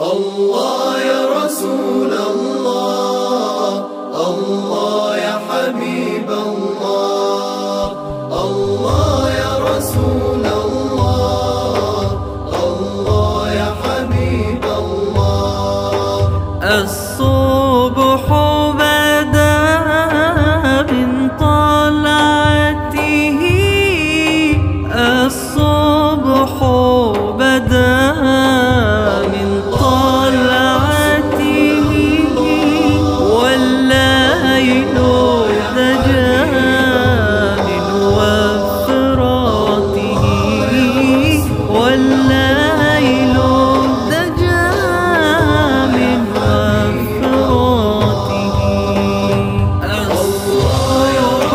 الله يا رسول الله، الله يا حبيب الله، الله يا رسول الله، الله يا حبيب الله. الصبح بدا من طلعته، الصبح بدا من طلعته، والليل دجى من وفراته، والليل دجى من وفراته. الصبح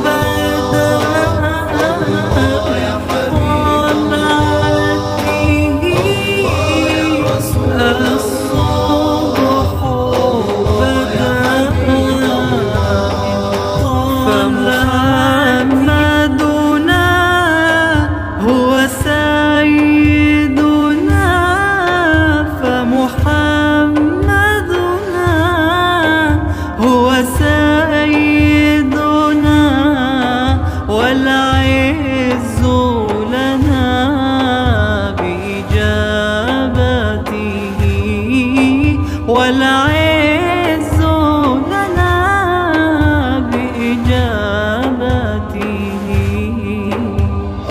بدا من طلعته، الصبح بدا فمحمدنا هو سيدنا، فمحمدنا هو سيدنا، والعز لنا بإجابته، والعز لنا بإجابته.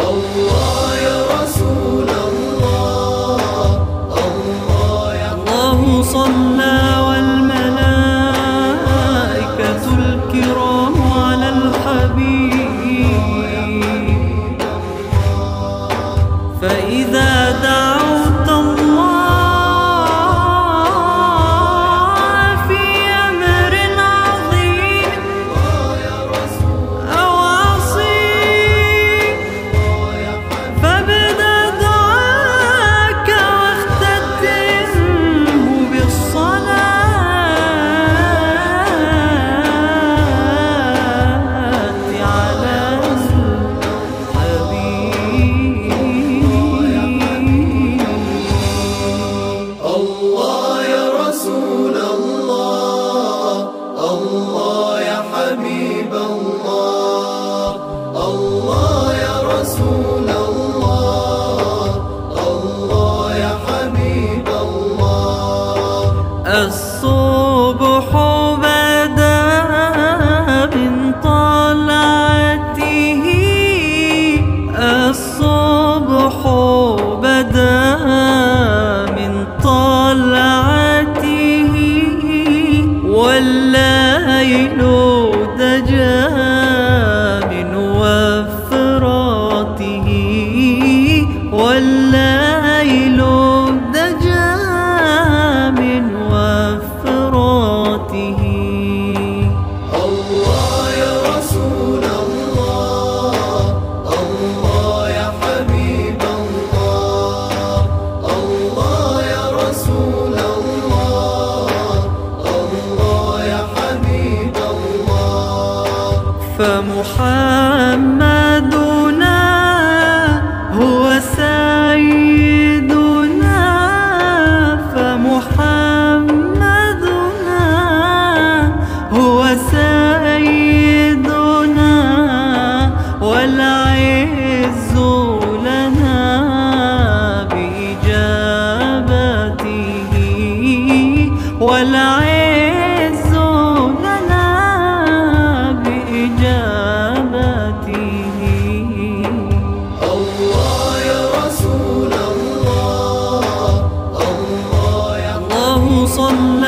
الله يا رسول الله، الله يا الله صلى والملائكة الكرام على الحبيب، فإذا دعوت الله في أمر عظيم أو عصيب، فابدأ دعاك واختتمه بالصلاة على الحبيب. الله يا رسول الله، الله يا حبيب الله، الله يا رسول الله، الله يا حبيب الله. الصبح بدا من طلعته، الصبح بدا من طلعته، والليل دجى من وفراته، والليل دجى من وفراته. الله يا رسول الله، الله يا حبيب الله، الله يا رسول الله، الله يا حبيب الله. فمحمدنا هو سيدنا، فمحمدنا هو سيدنا، والعز لنا بإجابته، والعز لنا بإجابته. الله يا رسول الله، الله يا الله صلى